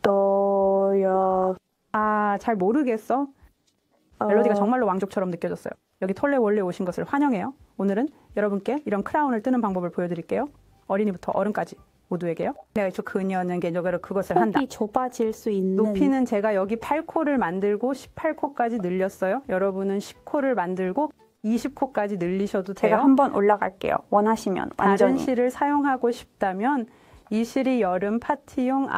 떠요. 잘 모르겠어. 멜로디가 정말로 왕족처럼 느껴졌어요. 여기 톨레월리에 오신 것을 환영해요. 오늘은 여러분께 이런 크라운을 뜨는 방법을 보여드릴게요. 어린이부터 어른까지 모두에게요. 내가 저 그녀는 개인적으로 그것을 한다. 폭이 좁아질 수 있는. 높이는 제가 여기 8코를 만들고 18코까지 늘렸어요. 여러분은 10코를 만들고 20코까지 늘리셔도 돼요. 제가 한번 올라갈게요. 원하시면 완전히. 다른 실을 사용하고 싶다면 이 실이 여름 파티용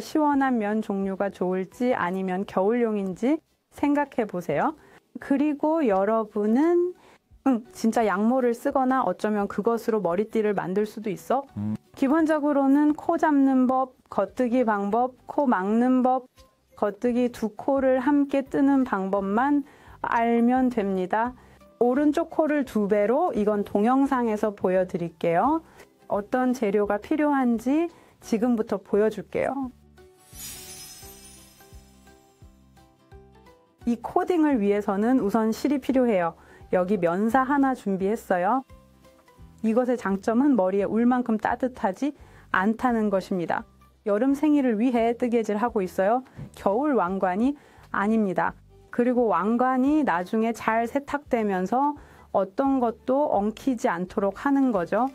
시원한 면 종류가 좋을지 아니면 겨울용인지 생각해 보세요. 그리고 여러분은 진짜 양모를 쓰거나 어쩌면 그것으로 머리띠를 만들 수도 있어. 기본적으로는 코 잡는 법, 겉뜨기 방법, 코 막는 법, 겉뜨기 두 코를 함께 뜨는 방법만 알면 됩니다. 오른쪽 코를 2배로, 이건 동영상에서 보여드릴게요. 어떤 재료가 필요한지 지금부터 보여줄게요. 이 코딩을 위해서는 우선 실이 필요해요. 여기 면사 하나 준비했어요. 이것의 장점은 머리에 울 만큼 따뜻하지 않다는 것입니다. 여름 생일을 위해 뜨개질하고 있어요. 겨울 왕관이 아닙니다. 그리고 왕관이 나중에 잘 세탁되면서 어떤 것도 엉키지 않도록 하는 거죠.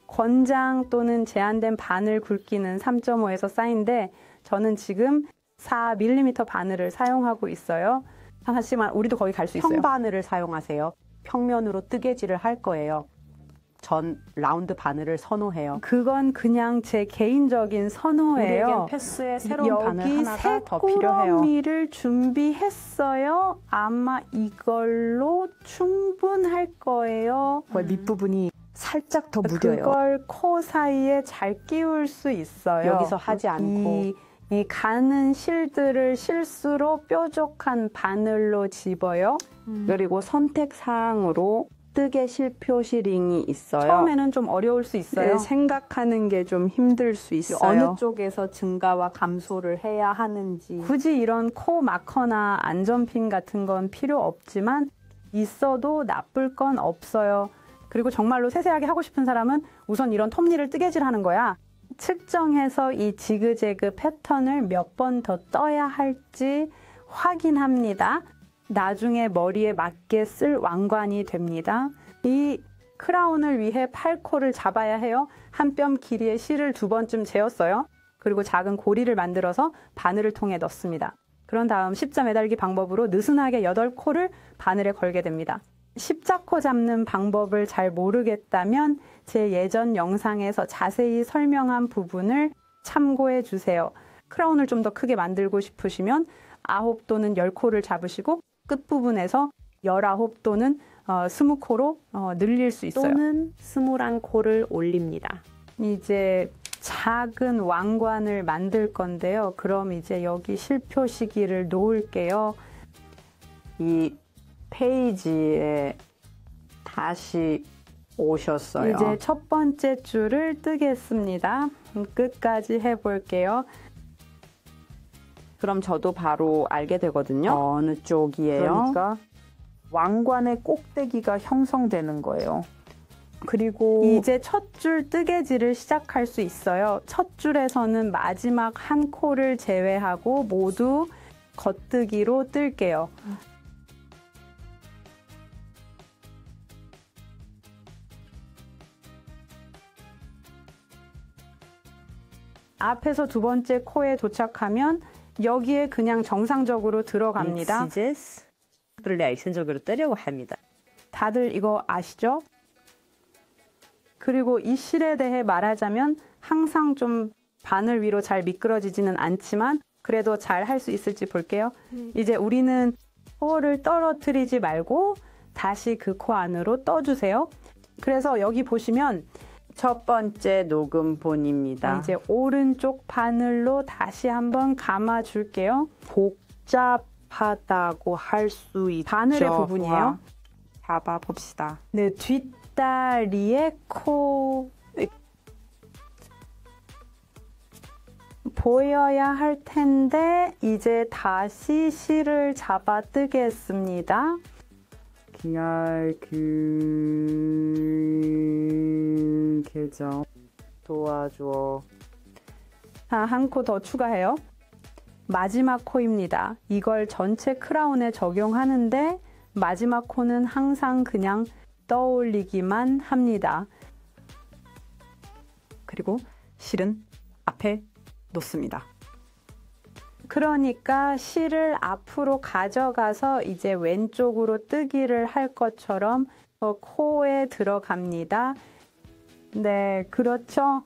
권장 또는 제한된 바늘 굵기는 3.5에서 4인데 저는 지금 4mm 바늘을 사용하고 있어요. 하지만 우리도 거기 갈 수 있어요. 평바늘을 사용하세요. 평면으로 뜨개질을 할 거예요. 전 라운드 바늘을 선호해요. 그건 그냥 제 개인적인 선호예요. 우리에겐 패스에 새로운 바늘 여기 하나가 더 필요해요. 새꾸러미를 준비했어요. 아마 이걸로 충분할 거예요. 밑부분이 살짝 더 무뎌요. 그걸 코 사이에 잘 끼울 수 있어요. 여기서 하지 않고. 이 가는 실들을 실수로 뾰족한 바늘로 집어요. 그리고 선택사항으로 뜨개 실표시 링이 있어요. 처음에는 좀 어려울 수 있어요. 네, 생각하는 게 좀 힘들 수 있어요. 어느 쪽에서 증가와 감소를 해야 하는지. 굳이 이런 코 마커나 안전핀 같은 건 필요 없지만 있어도 나쁠 건 없어요. 그리고 정말로 세세하게 하고 싶은 사람은 우선 이런 톱니를 뜨개질하는 거야. 측정해서 이 지그재그 패턴을 몇 번 더 떠야 할지 확인합니다. 나중에 머리에 맞게 쓸 왕관이 됩니다. 이 크라운을 위해 8코를 잡아야 해요. 한 뼘 길이의 실을 2번쯤 재었어요. 그리고 작은 고리를 만들어서 바늘을 통해 넣습니다. 그런 다음 십자 매달기 방법으로 느슨하게 8코를 바늘에 걸게 됩니다. 십자코 잡는 방법을 잘 모르겠다면 제 예전 영상에서 자세히 설명한 부분을 참고해 주세요. 크라운을 좀 더 크게 만들고 싶으시면 9 또는 10코를 잡으시고 끝부분에서 19 또는 20코로 늘릴 수 있어요. 또는 21코를 올립니다. 이제 작은 왕관을 만들 건데요. 그럼 이제 여기 실표 시기를 놓을게요. 이 페이지에 다시 오셨어요. 이제 첫 번째 줄을 뜨겠습니다. 끝까지 해볼게요. 그럼 저도 바로 알게 되거든요. 어느 쪽이에요? 그러니까 왕관의 꼭대기가 형성되는 거예요. 그리고 이제 첫 줄 뜨개질을 시작할 수 있어요. 첫 줄에서는 마지막 한 코를 제외하고 모두 겉뜨기로 뜰게요. 앞에서 2번째 코에 도착하면 여기에 그냥 정상적으로 들어갑니다. 를 일선적으로 뜨려고 합니다. 다들 이거 아시죠? 그리고 이 실에 대해 말하자면 항상 좀 바늘 위로 잘 미끄러지지는 않지만 그래도 잘 할 수 있을지 볼게요. 이제 우리는 코를 떨어뜨리지 말고 다시 그 코 안으로 떠주세요. 그래서 여기 보시면 첫 번째 녹음본입니다. 이제 오른쪽 바늘로 다시 한번 감아 줄게요. 복잡하다고 할 수 있죠. 바늘의 부분이에요. 잡아봅시다. 네, 뒷다리에 코 보여야 할 텐데 이제 다시 실을 잡아 뜨겠습니다. 계정 도와줘. 자, 한 코 더 추가해요. 마지막 코입니다. 이걸 전체 크라운에 적용하는데 마지막 코는 항상 그냥 떠올리기만 합니다. 그리고 실은 앞에 놓습니다. 그러니까 실을 앞으로 가져가서 이제 왼쪽으로 뜨기를 할 것처럼 코에 들어갑니다. 네, 그렇죠.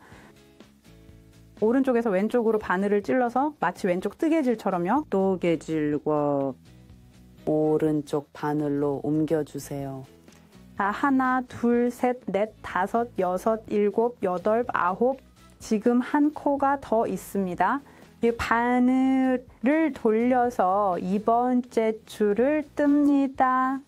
오른쪽에서 왼쪽으로 바늘을 찔러서 마치 왼쪽 뜨개질처럼요. 뜨개질과 오른쪽 바늘로 옮겨주세요. 자, 하나, 둘, 셋, 넷, 다섯, 여섯, 일곱, 여덟, 아홉. 지금 한 코가 더 있습니다. 이 바늘을 돌려서 2번째 줄을 뜹니다.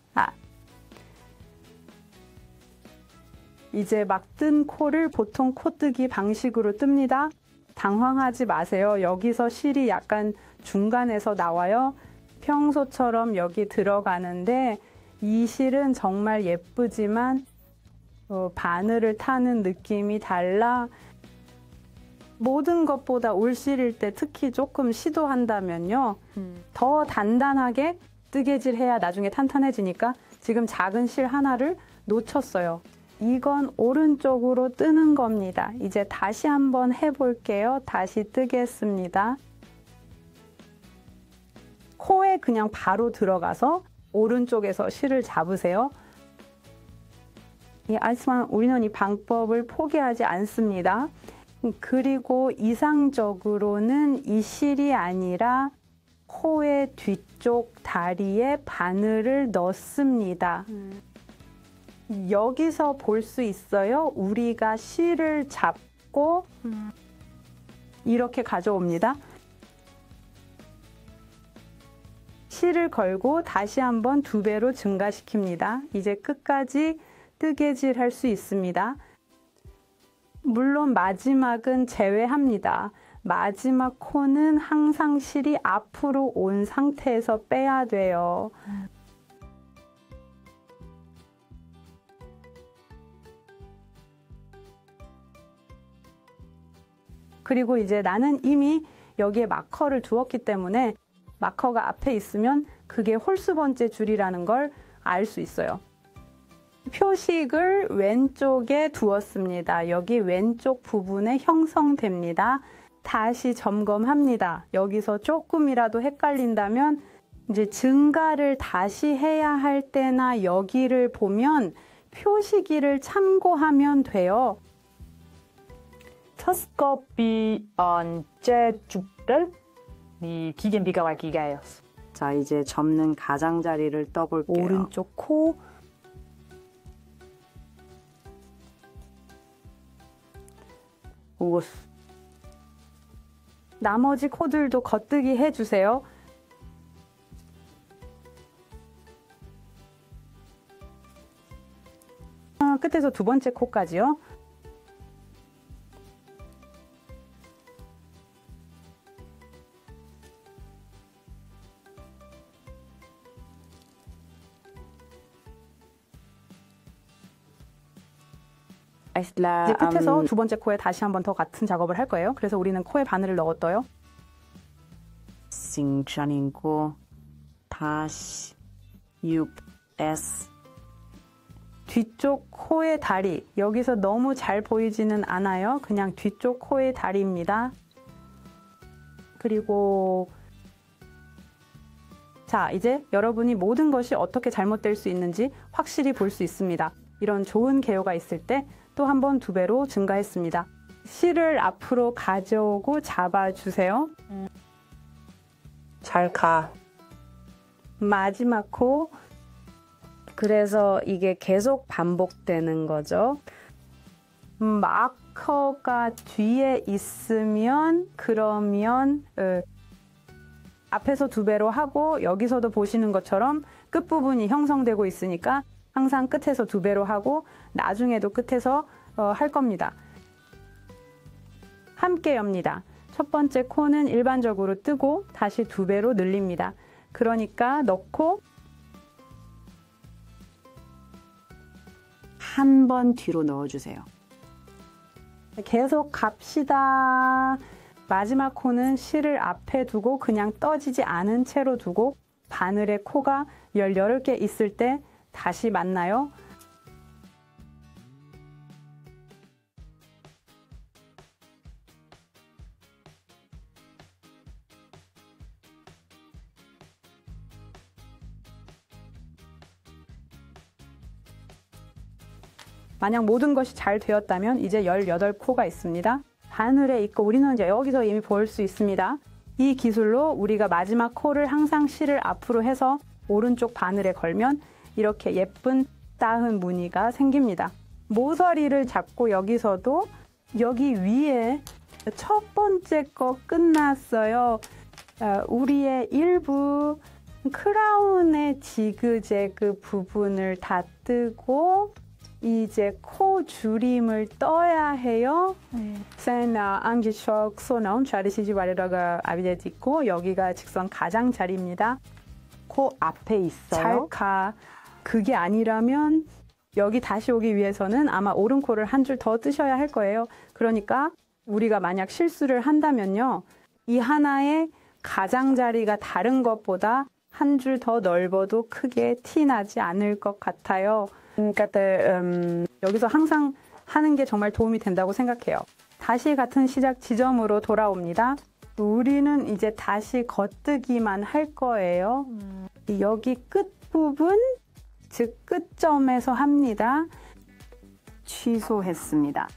이제 막 뜬 코를 보통 코뜨기 방식으로 뜹니다. 당황하지 마세요. 여기서 실이 약간 중간에서 나와요. 평소처럼 여기 들어가는데 이 실은 정말 예쁘지만 바늘을 타는 느낌이 달라. 모든 것보다 올실일 때 특히 조금 시도한다면요. 더 단단하게 뜨개질해야 나중에 탄탄해지니까 지금 작은 실 하나를 놓쳤어요. 이건 오른쪽으로 뜨는 겁니다. 이제 다시 한번 해볼게요. 다시 뜨겠습니다. 코에 그냥 바로 들어가서 오른쪽에서 실을 잡으세요. 하지만 우리는 이 방법을 포기하지 않습니다. 그리고 이상적으로는 이 실이 아니라 코의 뒤쪽 다리에 바늘을 넣습니다. 여기서 볼 수 있어요. 우리가 실을 잡고 이렇게 가져옵니다. 실을 걸고 다시 한번 2배로 증가시킵니다. 이제 끝까지 뜨개질 할 수 있습니다. 물론 마지막은 제외합니다. 마지막 코는 항상 실이 앞으로 온 상태에서 빼야 돼요. 그리고 이제 나는 이미 여기에 마커를 두었기 때문에 마커가 앞에 있으면 그게 홀수 번째 줄이라는 걸 알 수 있어요. 표식을 왼쪽에 두었습니다. 여기 왼쪽 부분에 형성됩니다. 다시 점검합니다. 여기서 조금이라도 헷갈린다면 이제 증가를 다시 해야 할 때나 여기를 보면 표시기를 참고하면 돼요. Thất copy 언제 줄을 기겐 비가 와 기가요. 자, 이제 접는 가장자리를 떠볼게요. 오른쪽 코, 오, 나머지 코들도 겉뜨기 해주세요. 끝에서 2번째 코까지요. 이제 끝에서 2번째 코에 다시 한번 더 같은 작업을 할 거예요. 그래서 우리는 코에 바늘을 넣었어요. 싱찬인고 다시 6S 뒤쪽 코의 다리, 여기서 너무 잘 보이지는 않아요. 그냥 뒤쪽 코의 다리입니다. 그리고 자, 이제 여러분이 모든 것이 어떻게 잘못될 수 있는지 확실히 볼 수 있습니다. 이런 좋은 개요가 있을 때 또 한 번 2배로 증가했습니다. 실을 앞으로 가져오고 잡아주세요. 잘 가. 마지막 코, 그래서 이게 계속 반복되는 거죠. 마커가 뒤에 있으면 그러면 앞에서 2배로 하고 여기서도 보시는 것처럼 끝부분이 형성되고 있으니까 항상 끝에서 2배로 하고 나중에도 끝에서 할 겁니다. 함께 엽니다. 첫 번째 코는 일반적으로 뜨고 다시 2배로 늘립니다. 그러니까 넣고 한 번 뒤로 넣어주세요. 계속 갑시다. 마지막 코는 실을 앞에 두고 그냥 떠지지 않은 채로 두고 바늘에 코가 18개 있을 때 다시 만나요. 만약 모든 것이 잘 되었다면 이제 18코가 있습니다. 바늘에 있고 우리는 이제 여기서 이미 볼 수 있습니다. 이 기술로 우리가 마지막 코를 항상 실을 앞으로 해서 오른쪽 바늘에 걸면 이렇게 예쁜 따은 무늬가 생깁니다. 모서리를 잡고 여기서도 여기 위에 첫 번째 거 끝났어요. 우리의 일부 크라운의 지그재그 부분을 다 뜨고 이제 코 줄임을 떠야 해요. Sen angischok sonon 자리시지 와르라가 아비데 있고 여기가 직선 가장자리입니다. 코 앞에 있어요. 찰카. 그게 아니라면 여기 다시 오기 위해서는 아마 오른코를 한 줄 더 뜨셔야 할 거예요. 그러니까 우리가 만약 실수를 한다면요. 이 하나의 가장자리가 다른 것보다 한 줄 더 넓어도 크게 티 나지 않을 것 같아요. 여기서 항상 하는 게 정말 도움이 된다고 생각해요. 다시 같은 시작 지점으로 돌아옵니다. 우리는 이제 다시 겉뜨기만 할 거예요. 여기 끝부분, 즉 끝점에서 합니다. 취소했습니다.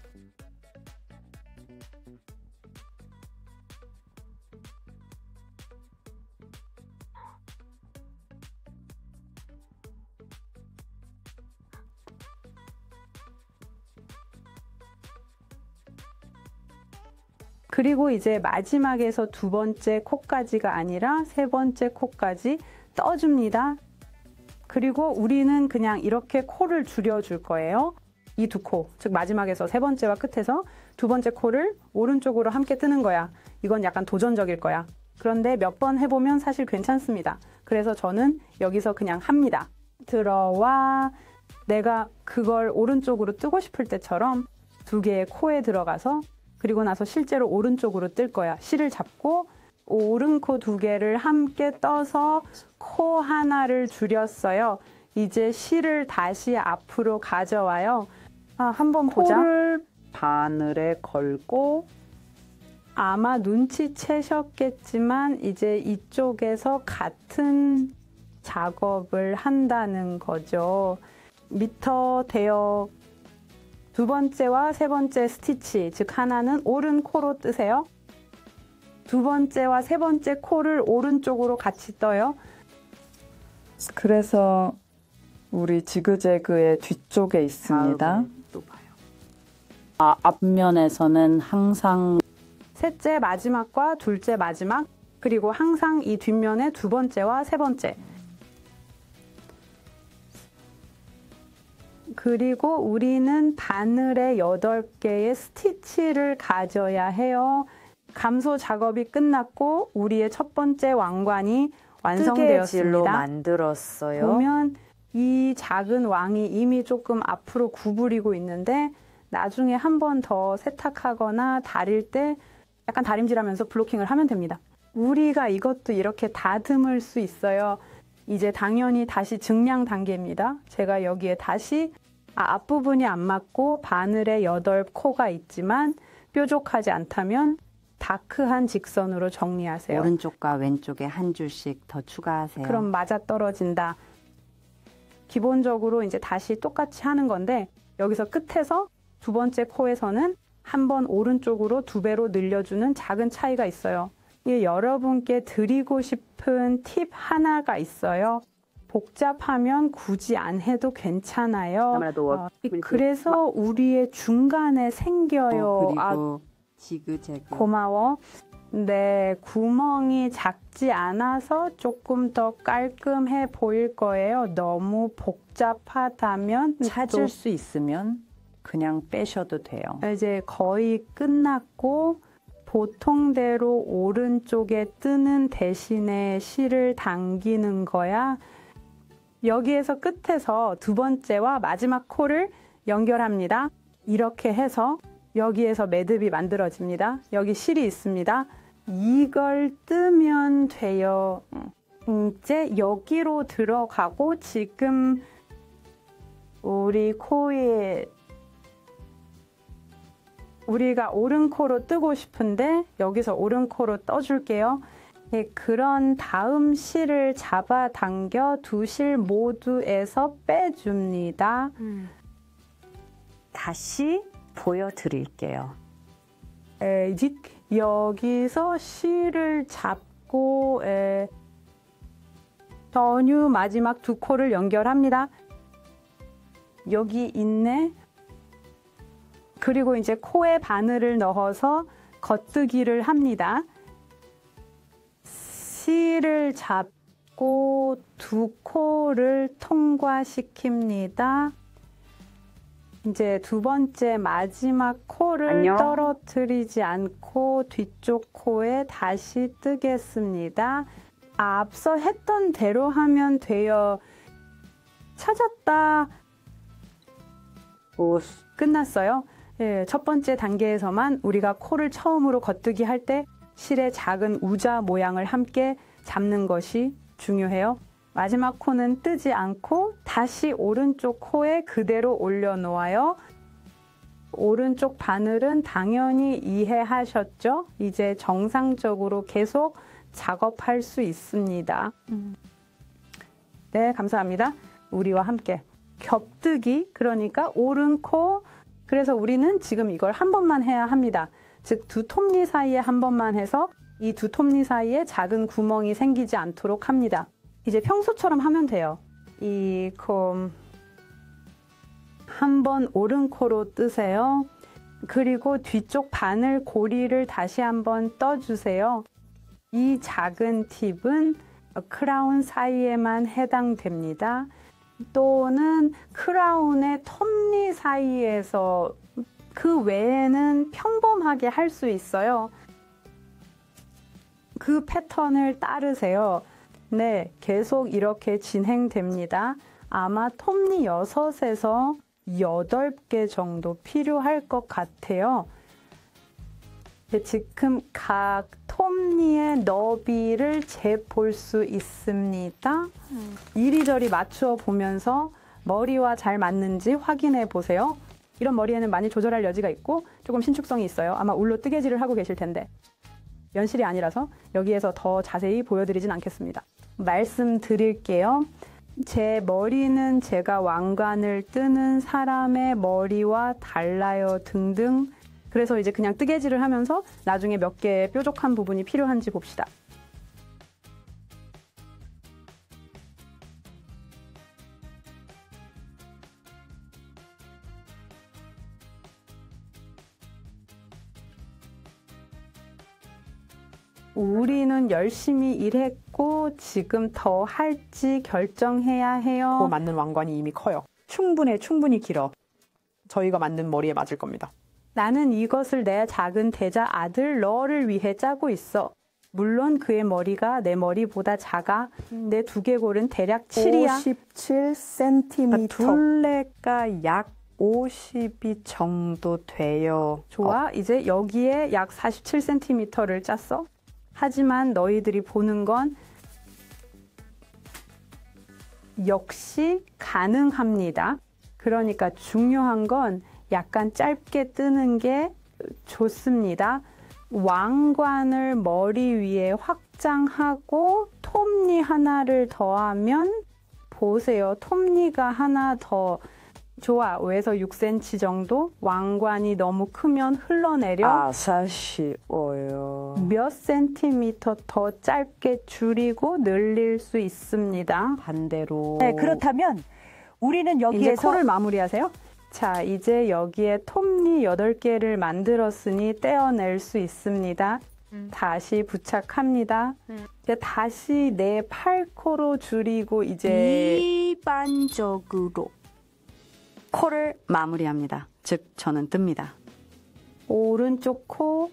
그리고 이제 마지막에서 두 번째 코까지가 아니라 세 번째 코까지 떠줍니다. 그리고 우리는 그냥 이렇게 코를 줄여줄 거예요. 이 두 코, 즉 마지막에서 세 번째와 끝에서 두 번째 코를 오른쪽으로 함께 뜨는 거야. 이건 약간 도전적일 거야. 그런데 몇 번 해보면 사실 괜찮습니다. 그래서 저는 여기서 그냥 합니다. 들어와 내가 그걸 오른쪽으로 뜨고 싶을 때처럼 두 개의 코에 들어가서 그리고 나서 실제로 오른쪽으로 뜰 거야. 실을 잡고 오른코 두 개를 함께 떠서 코 하나를 줄였어요. 이제 실을 다시 앞으로 가져와요. 한번 보자. 코를 바늘에 걸고 아마 눈치채셨겠지만 이제 이쪽에서 같은 작업을 한다는 거죠. 미터 대역 두 번째와 세 번째 스티치, 즉 하나는 오른 코로 뜨세요. 두 번째와 세 번째 코를 오른쪽으로 같이 떠요. 그래서 우리 지그재그의 뒤쪽에 있습니다. 또 봐요. 앞면에서는 항상 셋째 마지막과 둘째 마지막, 그리고 항상 이 뒷면에 두 번째와 세 번째. 그리고 우리는 바늘에 8개의 스티치를 가져야 해요. 감소 작업이 끝났고 우리의 첫 번째 왕관이 완성되었습니다. 뜨개질로 만들었어요. 보면 이 작은 왕이 이미 조금 앞으로 구부리고 있는데 나중에 한 번 더 세탁하거나 다릴 때 약간 다림질하면서 블로킹을 하면 됩니다. 우리가 이것도 이렇게 다듬을 수 있어요. 이제 당연히 다시 증량 단계입니다. 제가 여기에 다시 앞부분이 안 맞고 바늘에 8코가 있지만 뾰족하지 않다면 다크한 직선으로 정리하세요. 오른쪽과 왼쪽에 한 줄씩 더 추가하세요. 그럼 맞아떨어진다. 기본적으로 이제 다시 똑같이 하는 건데 여기서 끝에서 두 번째 코에서는 한 번 오른쪽으로 2배로 늘려주는 작은 차이가 있어요. 이게 여러분께 드리고 싶은 팁 하나가 있어요. 복잡하면 굳이 안 해도 괜찮아요. 그래서 우리의 중간에 생겨요. 그리고 지그재그. 고마워. 네, 구멍이 작지 않아서 조금 더 깔끔해 보일 거예요. 너무 복잡하다면 찾을 수 있으면 그냥 빼셔도 돼요. 이제 거의 끝났고 보통대로 오른쪽에 뜨는 대신에 실을 당기는 거야. 여기에서 끝에서 두 번째와 마지막 코를 연결합니다. 이렇게 해서 여기에서 매듭이 만들어집니다. 여기 실이 있습니다. 이걸 뜨면 돼요. 이제 여기로 들어가고 지금 우리 코에 우리가 오른코로 뜨고 싶은데 여기서 오른코로 떠줄게요. 예, 그런 다음 실을 잡아당겨 두 실 모두에서 빼줍니다. 다시 보여드릴게요. 여기서 실을 잡고 전유 마지막 두 코를 연결합니다. 여기 있네. 그리고 이제 코에 바늘을 넣어서 겉뜨기를 합니다. 실을 잡고 두 코를 통과시킵니다. 이제 두 번째 마지막 코를 안녕. 떨어뜨리지 않고 뒤쪽 코에 다시 뜨겠습니다. 앞서 했던 대로 하면 돼요. 찾았다. 오, 끝났어요. 예, 첫 번째 단계에서만 우리가 코를 처음으로 겉뜨기 할 때 실의 작은 우자 모양을 함께 잡는 것이 중요해요. 마지막 코는 뜨지 않고 다시 오른쪽 코에 그대로 올려놓아요. 오른쪽 바늘은 당연히 이해하셨죠? 이제 정상적으로 계속 작업할 수 있습니다. 네, 감사합니다. 우리와 함께 겹뜨기, 그러니까 오른 코. 그래서 우리는 지금 이걸 한 번만 해야 합니다. 즉, 두 톱니 사이에 한 번만 해서 이 두 톱니 사이에 작은 구멍이 생기지 않도록 합니다. 이제 평소처럼 하면 돼요. 이 코 한 번 오른 코로 뜨세요. 그리고 뒤쪽 바늘 고리를 다시 한번 떠주세요. 이 작은 팁은 크라운 사이에만 해당됩니다. 또는 크라운의 톱니 사이에서 그 외에는 평범하게 할 수 있어요. 그 패턴을 따르세요. 네, 계속 이렇게 진행됩니다. 아마 톱니 6에서 8개 정도 필요할 것 같아요. 지금 각 톱니의 너비를 재볼 수 있습니다. 이리저리 맞추어 보면서 머리와 잘 맞는지 확인해 보세요. 이런 머리에는 많이 조절할 여지가 있고 조금 신축성이 있어요. 아마 울로 뜨개질을 하고 계실 텐데 연실이 아니라서 여기에서 더 자세히 보여드리진 않겠습니다. 말씀드릴게요. 제 머리는 제가 왕관을 뜨는 사람의 머리와 달라요 등등. 그래서 이제 그냥 뜨개질을 하면서 나중에 몇 개의 뾰족한 부분이 필요한지 봅시다. 우리는 열심히 일했고 지금 더 할지 결정해야 해요. 맞는 왕관이 이미 커요. 충분히 길어. 저희가 만든 머리에 맞을 겁니다. 나는 이것을 내 작은 대자 아들 너를 위해 짜고 있어. 물론 그의 머리가 내 머리보다 작아. 내 두개골은 대략 7이야. 57cm. 둘레가 약 50이 정도 돼요. 좋아. 이제 여기에 약 47cm를 짰어. 하지만 너희들이 보는 건 역시 가능합니다. 그러니까 중요한 건 약간 짧게 뜨는 게 좋습니다. 왕관을 머리 위에 확장하고 톱니 하나를 더하면 보세요. 톱니가 하나 더 좋아. 5에서 6cm 정도? 왕관이 너무 크면 흘러내려. 아사시워요. 몇 센티미터 더 짧게 줄이고 늘릴 수 있습니다. 반대로. 네, 그렇다면 우리는 이제 여기에서 코를 마무리하세요. 자, 이제 여기에 톱니 8개를 만들었으니 떼어낼 수 있습니다. 다시 부착합니다. 이제 다시 내 팔코로 줄이고 이제 일반적으로 코를 마무리합니다. 즉, 저는 뜹니다. 오른쪽 코,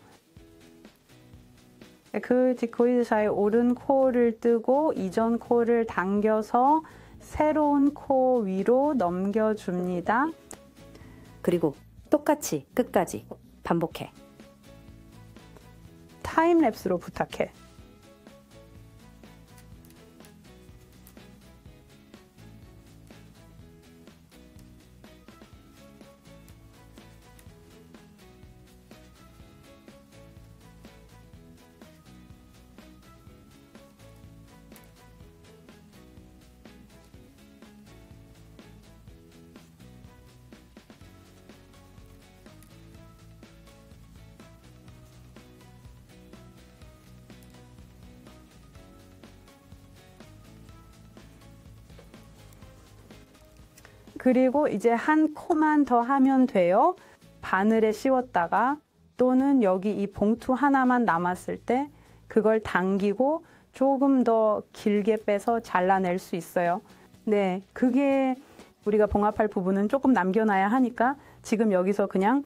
그 사이 오른 코를 뜨고 이전 코를 당겨서 새로운 코 위로 넘겨줍니다. 그리고 똑같이 끝까지 반복해. 타임랩스로 부탁해. 그리고 이제 한 코만 더 하면 돼요. 바늘에 씌웠다가 또는 여기 이 봉투 하나만 남았을 때 그걸 당기고 조금 더 길게 빼서 잘라낼 수 있어요. 네, 그게 우리가 봉합할 부분은 조금 남겨놔야 하니까 지금 여기서 그냥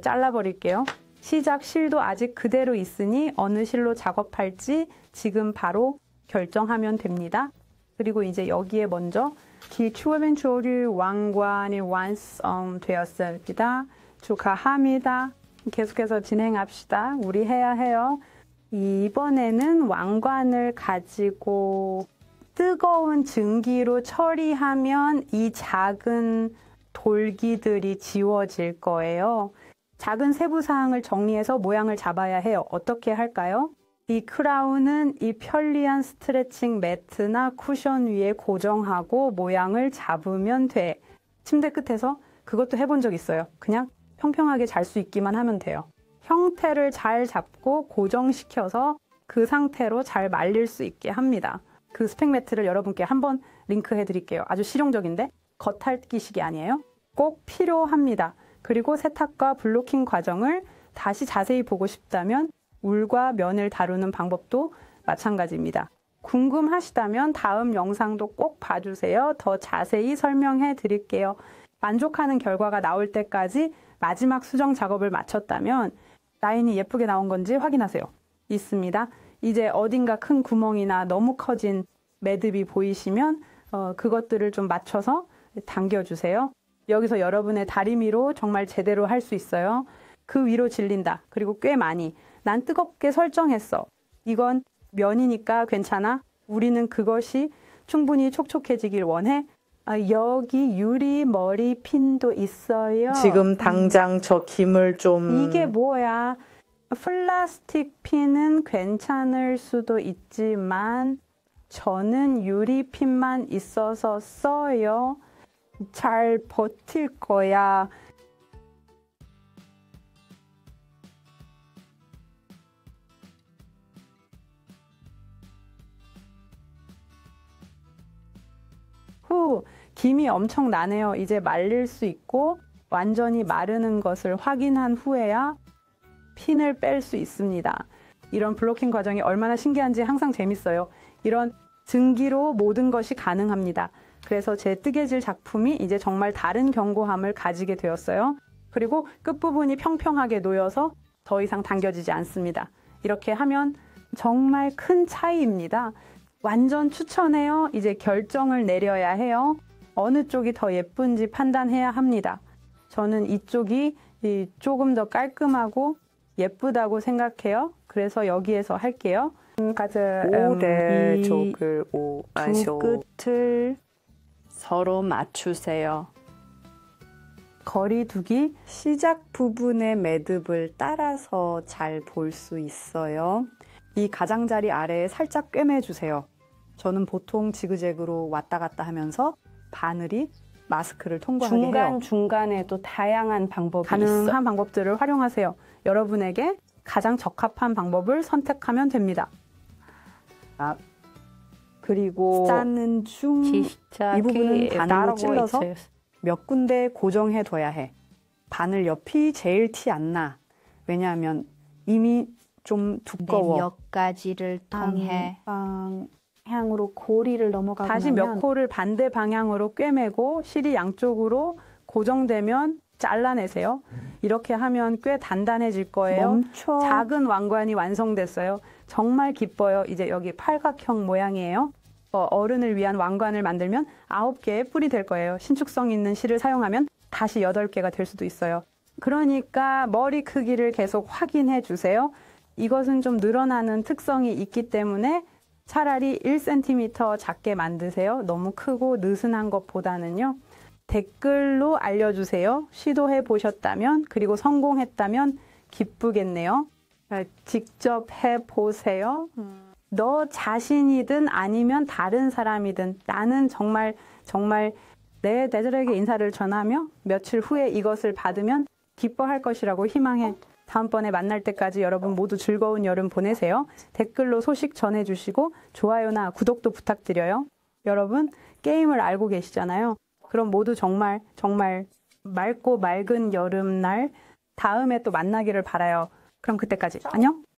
잘라버릴게요. 시작 실도 아직 그대로 있으니 어느 실로 작업할지 지금 바로 결정하면 됩니다. 그리고 이제 여기에 먼저 기초변 조류 왕관이 완성되었습니다. 축하합니다. 계속해서 진행합시다. 우리 해야 해요. 이번에는 왕관을 가지고 뜨거운 증기로 처리하면 이 작은 돌기들이 지워질 거예요. 작은 세부사항을 정리해서 모양을 잡아야 해요. 어떻게 할까요? 이 크라운은 이 편리한 스트레칭 매트나 쿠션 위에 고정하고 모양을 잡으면 돼. 침대 끝에서 그것도 해본 적 있어요. 그냥 평평하게 잘 수 있기만 하면 돼요. 형태를 잘 잡고 고정시켜서 그 상태로 잘 말릴 수 있게 합니다. 그 스펙 매트를 여러분께 한번 링크해 드릴게요. 아주 실용적인데 겉핥기식이 아니에요. 꼭 필요합니다. 그리고 세탁과 블로킹 과정을 다시 자세히 보고 싶다면 울과 면을 다루는 방법도 마찬가지입니다. 궁금하시다면 다음 영상도 꼭 봐주세요. 더 자세히 설명해 드릴게요. 만족하는 결과가 나올 때까지 마지막 수정 작업을 마쳤다면 라인이 예쁘게 나온 건지 확인하세요. 있습니다. 이제 어딘가 큰 구멍이나 너무 커진 매듭이 보이시면 그것들을 좀 맞춰서 당겨주세요. 여기서 여러분의 다리미로 정말 제대로 할 수 있어요. 그 위로 질린다. 그리고 꽤 많이. 난 뜨겁게 설정했어. 이건 면이니까 괜찮아. 우리는 그것이 충분히 촉촉해지길 원해. 여기 유리 머리 핀도 있어요. 지금 당장 저 김을 좀... 이게 뭐야? 플라스틱 핀은 괜찮을 수도 있지만 저는 유리 핀만 있어서 써요. 잘 버틸 거야. 후, 김이 엄청 나네요. 이제 말릴 수 있고 완전히 마르는 것을 확인한 후에야 핀을 뺄 수 있습니다. 이런 블로킹 과정이 얼마나 신기한지 항상 재밌어요. 이런 증기로 모든 것이 가능합니다. 그래서 제 뜨개질 작품이 이제 정말 다른 견고함을 가지게 되었어요. 그리고 끝부분이 평평하게 놓여서 더 이상 당겨지지 않습니다. 이렇게 하면 정말 큰 차이입니다. 완전 추천해요. 이제 결정을 내려야 해요. 어느 쪽이 더 예쁜지 판단해야 합니다. 저는 이쪽이 조금 더 깔끔하고 예쁘다고 생각해요. 그래서 여기에서 할게요. 오른쪽을 두 끝을 서로 맞추세요. 거리두기 시작 부분의 매듭을 따라서 잘 볼 수 있어요. 이 가장자리 아래에 살짝 꿰매주세요. 저는 보통 지그재그로 왔다 갔다 하면서 바늘이 마스크를 통과하게 해요. 중간중간에도 다양한 방법이 가능한 방법들을 활용하세요. 여러분에게 가장 적합한 방법을 선택하면 됩니다. 그리고 짜는 중 이 부분은 바늘로 찔러서 몇 군데 고정해둬야 해. 바늘 옆이 제일 티 안 나. 왜냐하면 이미 좀 두꺼워. 몇 가지를 통해 방향으로 고리를 넘어가고 다시 몇 코를 반대 방향으로 꿰매고 실이 양쪽으로 고정되면 잘라내세요. 이렇게 하면 꽤 단단해질 거예요. 멈춰. 작은 왕관이 완성됐어요. 정말 기뻐요. 이제 여기 팔각형 모양이에요. 어른을 위한 왕관을 만들면 9개의 뿔이 될 거예요. 신축성 있는 실을 사용하면 다시 8개가 될 수도 있어요. 그러니까 머리 크기를 계속 확인해 주세요. 이것은 좀 늘어나는 특성이 있기 때문에 차라리 1cm 작게 만드세요. 너무 크고 느슨한 것보다는요. 댓글로 알려주세요. 시도해 보셨다면, 그리고 성공했다면 기쁘겠네요. 직접 해보세요. 너 자신이든 아니면 다른 사람이든 나는 정말 내 애들에게 인사를 전하며 며칠 후에 이것을 받으면 기뻐할 것이라고 희망해. 다음번에 만날 때까지 여러분 모두 즐거운 여름 보내세요. 댓글로 소식 전해주시고 좋아요나 구독도 부탁드려요. 여러분 게임을 알고 계시잖아요. 그럼 모두 정말 맑고 맑은 여름날 다음에 또 만나기를 바라요. 그럼 그때까지 안녕.